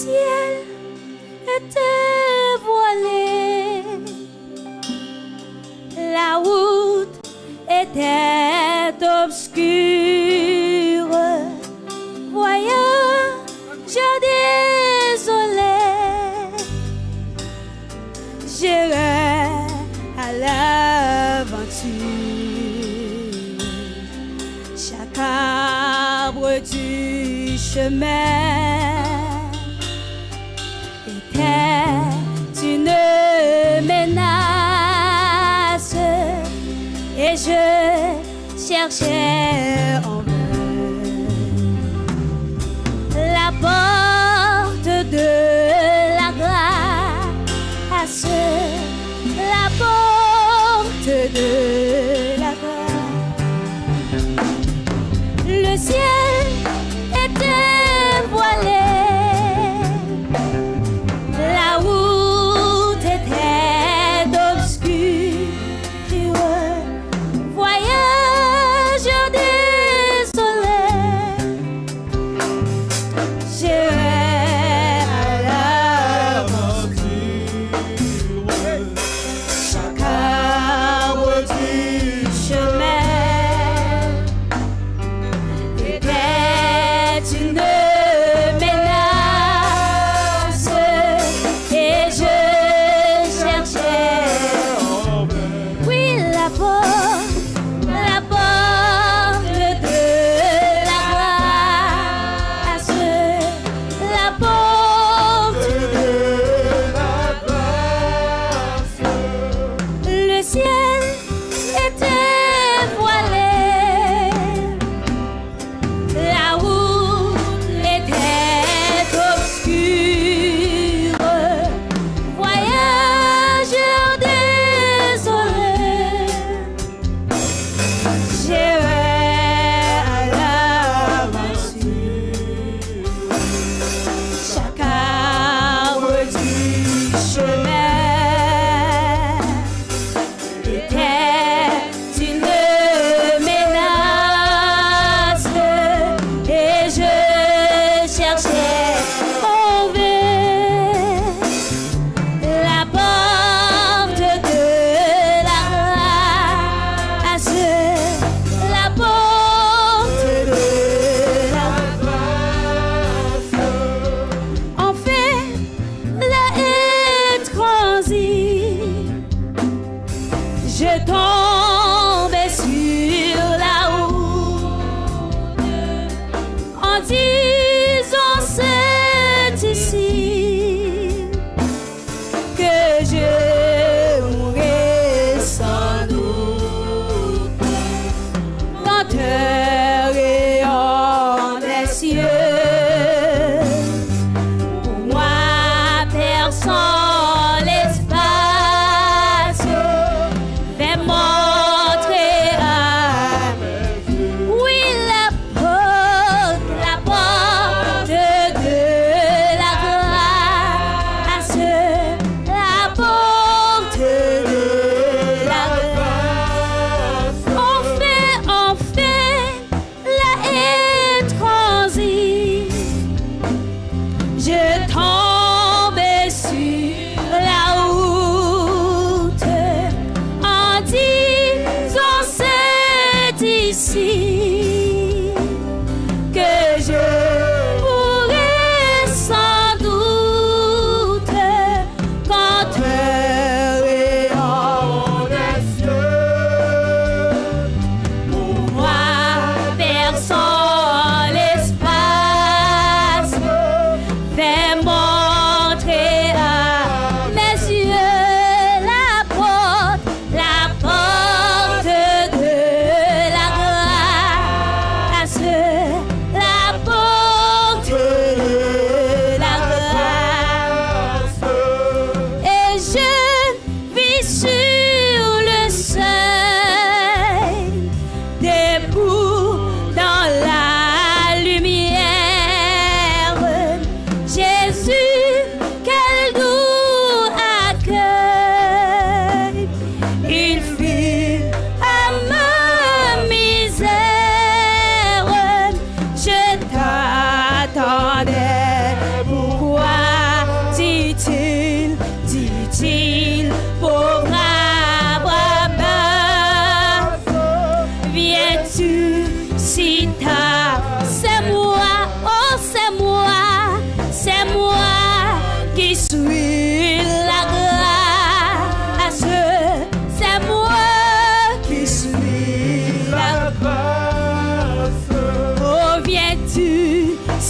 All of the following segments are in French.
ciel était voilé, la route était obscure. Voyageur désolé, j'irai à l'aventure. Chaque arbre du chemin était une menace et je cherchais en vain la porte de la grâce, la porte de la grâce. Le ciel était voilé, la route était obscure. Voyageur désolé,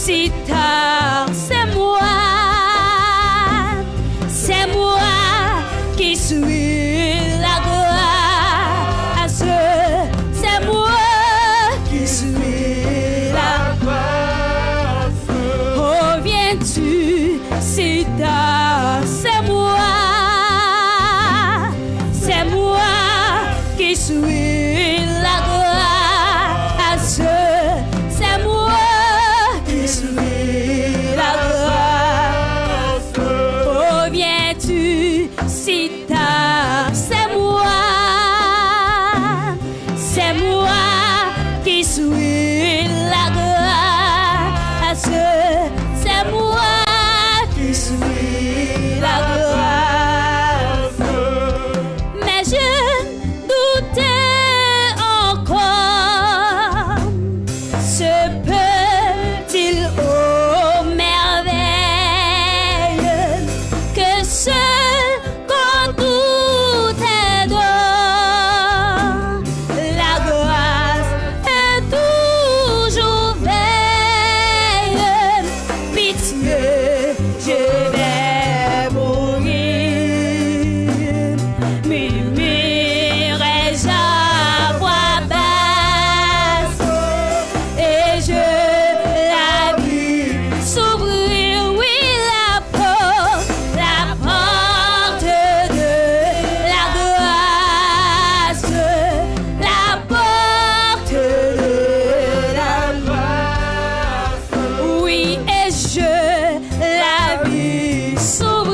si tard, c'est moi qui suis la grâce, c'est moi qui suis la grâce. Reviens-tu si tard, c'est moi qui suis la grâce, c'est moi qui suis la grâce. Reviens-tu si tard, c'est moi qui suis la grâce, c'est moi qui suis la grâce. Mais je doutais encore, se peut-il, ô merveille, que seul quand tout est dans la grâce est toujours veille. Pitié, je vais mourir, murmurais-je à voix basse, et je la vis s'ouvrir, oui, la porte de la grâce, la porte de la grâce, oui, et je la vis s'ouvrir,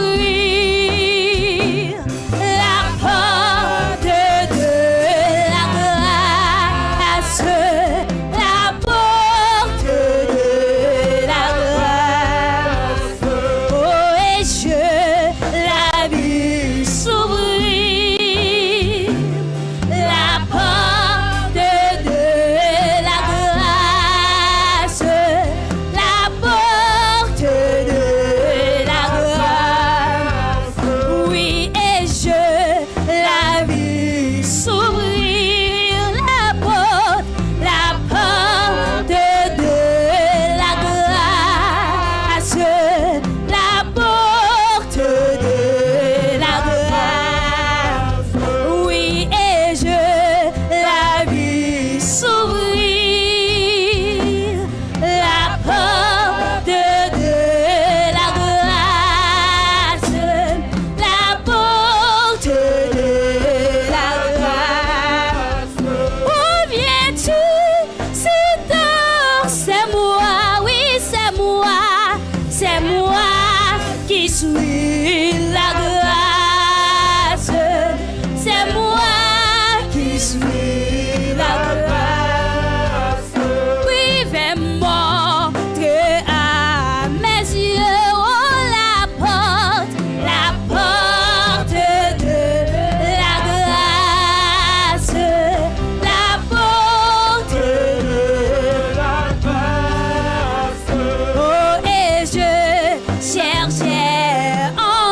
la porte de la grâce, la porte de la grâce, oh, et je la vis s'ouvrir, la porte de la grâce, la porte de la grâce, oui, et je la vis s'ouvrir, la porte de la grâce, la porte de la grâce, oui, et je la vis s'ouvrir, la porte de la grâce, la porte de la grâce. Reviens-tu si tard, c'est moi, oui, c'est moi qui suis la grâce, c'est moi qui suis la grâce. Oui, vais montrer à mes yeux, oh, la porte de la grâce, la porte de la grâce. Oh, et je cherchais en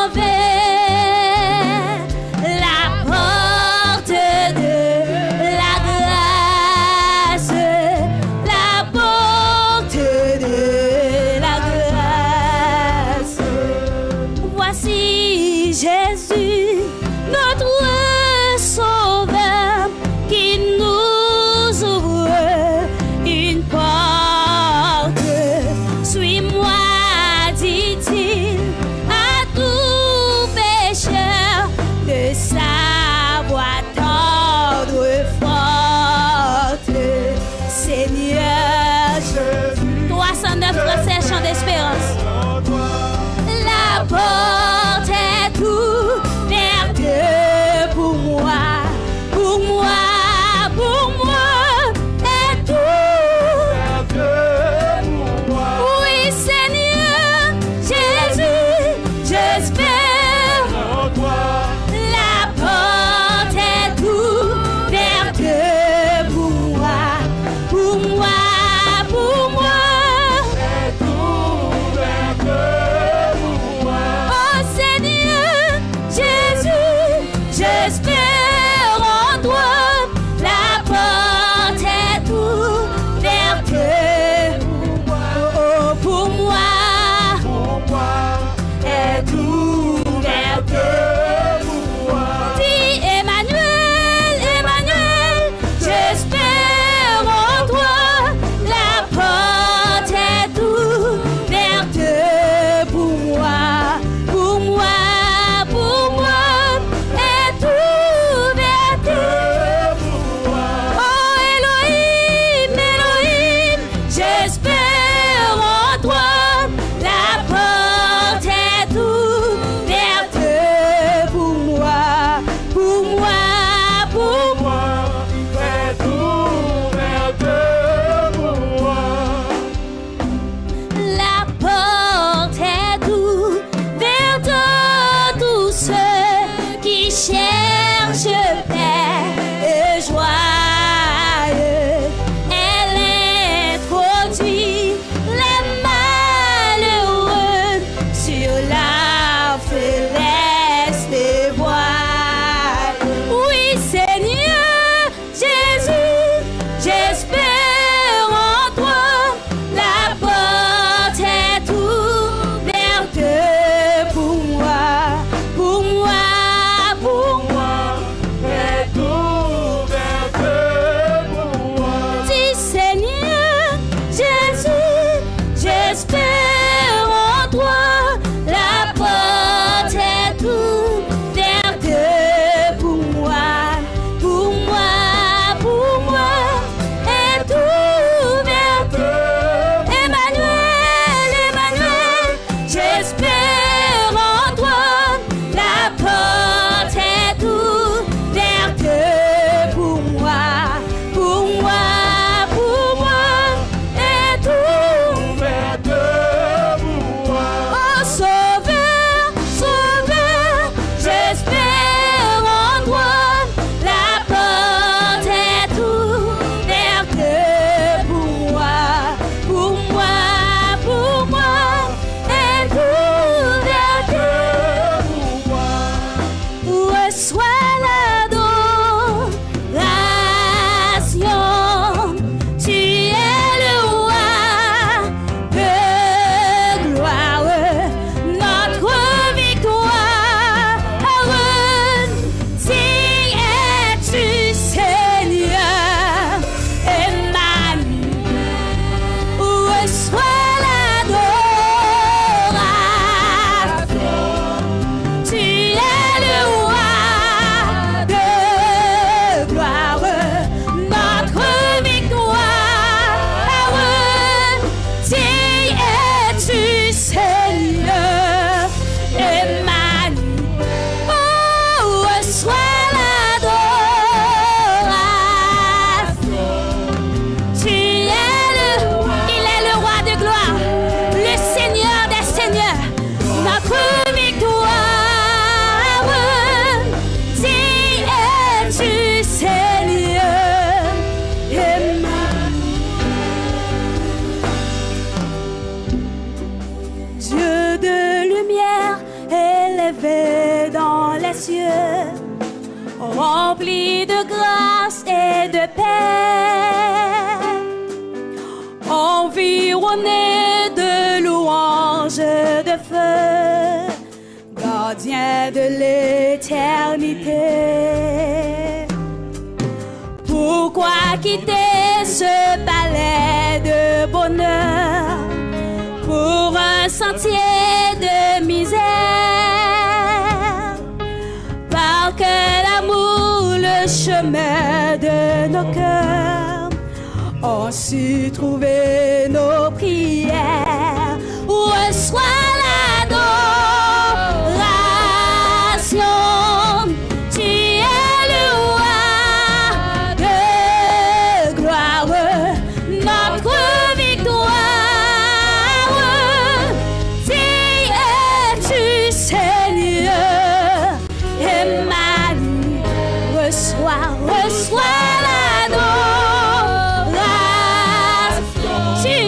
toi, la porte est ouverte pour moi, pour moi, pour moi, est ouverte. Emmanuel, Emmanuel, j'espère en toi, la porte est ouverte pour moi, pour moi, pour moi, est ouverte pour moi. Oh Sauveur, Sauveur, j'espère en toi, la porte est ouverte pour moi, pour moi, pour moi, est ouverte pour moi. Reçois l'adoration, tu es le roi de gloire, notre victoire. Digne es-tu, Seigneur, Emmanuel. Reçois l'adoration, tu es le roi de gloire, notre victoire. Digne es-tu, Seigneur, Emmanuel. Oh, reçois l'adoration. Tu es il est le roi de gloire, le Seigneur des seigneurs, notre victoire. Digne es-tu, Seigneur, Emmanuel. Dieu de lumière élevé dans les cieux, rempli de grâce et de paix, environné de louanges de feu, gardien de l'éternité. Pourquoi quitter ce palais de bonheur pour un sentier de misère? Par quel amour le chemin de nos cœurs ont su trouver nos prières. Reçois l'adoration, tu es le roi de gloire, notre victoire. Digne es-tu, Seigneur, Emmanuel. Reçois l'adoration, tu es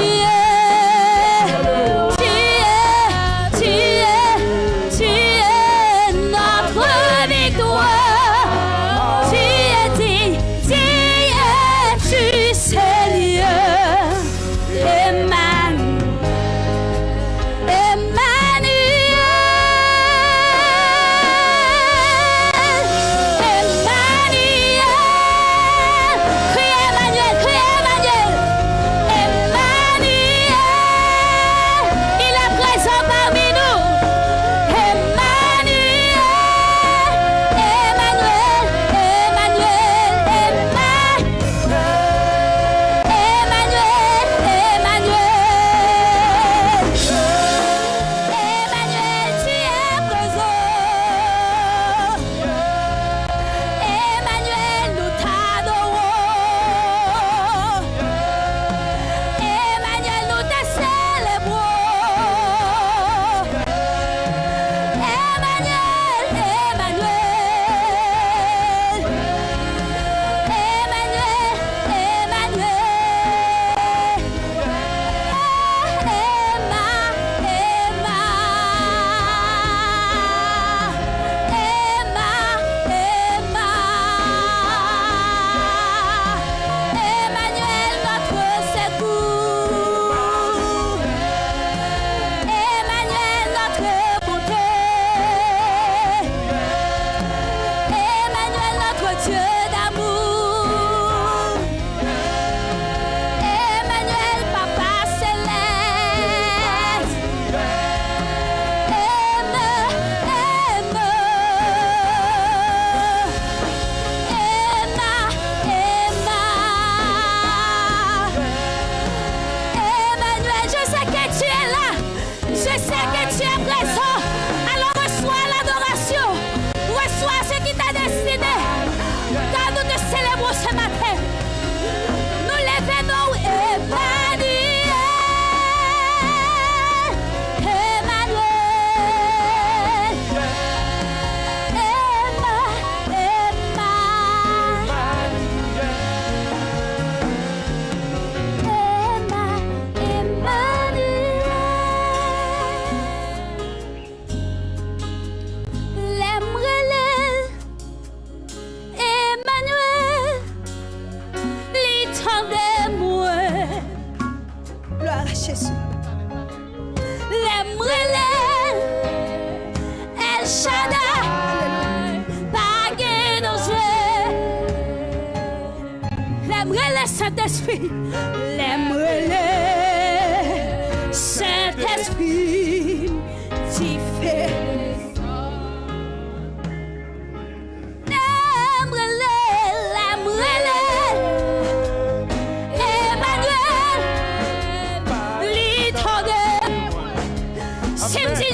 El Shaddai, pas de danger. L'aimerait le Saint-Esprit, l'aimerait le Saint-Esprit, tu fais.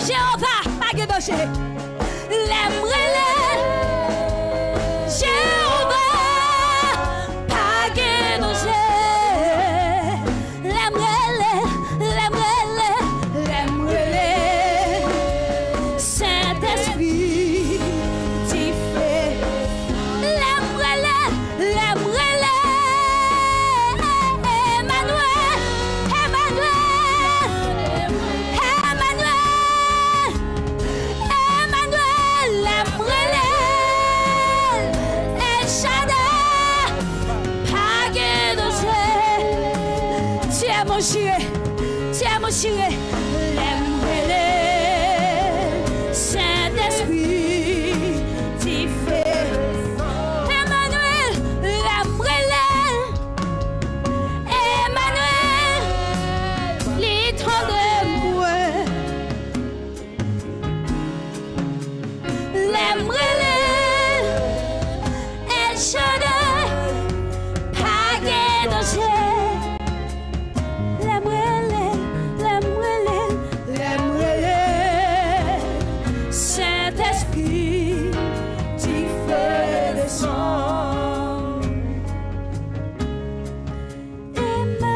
Jéhovah, pas de danger. L'aimerait-le. Jéhovah, pas de danger. L'aimerait-le, l'aimerait-le, l'aimerait-le. Saint-Esprit, tu fais. L'aimerait-le, l'aimerait-le. Emmanuel, Emmanuel, El Shaddai, pas de danger. Tu es mon Dieu, tu es mon Dieu. L'aimerais-le, Saint-Esprit, tu fais. Emmanuel, l'aimerais-le. Emmanuel, litre de moi. L'aimerais-le. El Shaddai, pas de danger. L'aimerais-le, l'aimerais-le, l'aimerais-le. Saint-Esprit, tu fais le son. Emmanuel,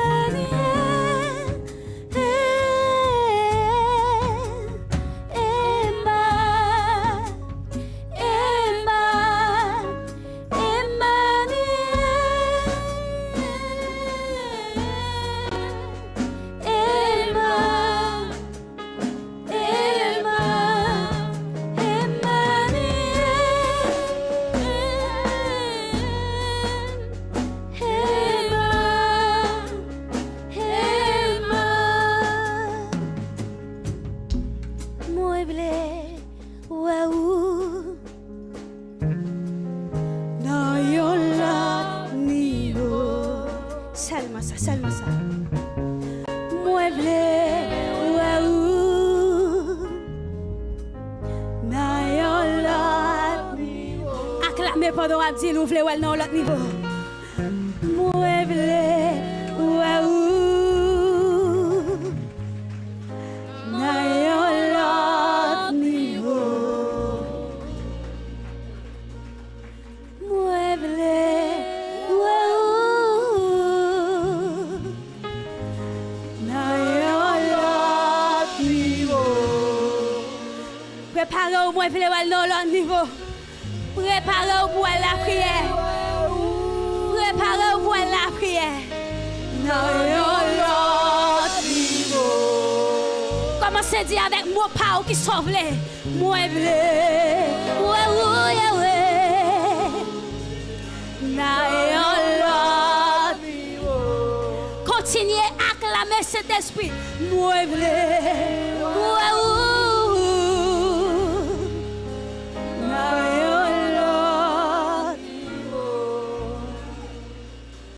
seulement ça. Moi, acclamez pendant un petit l'ouvre ou non l'autre niveau. Moi, préparez-vous, moi, je vais aller dans l'autre niveau. Préparez-vous pour la prière. Préparez-vous pour la prière. Dans l'autre niveau. Commencez à dire avec moi, pas qui sauve les. Moi, je vais. Dans l'autre niveau. Continuez à acclamer cet esprit. Moi, je vais.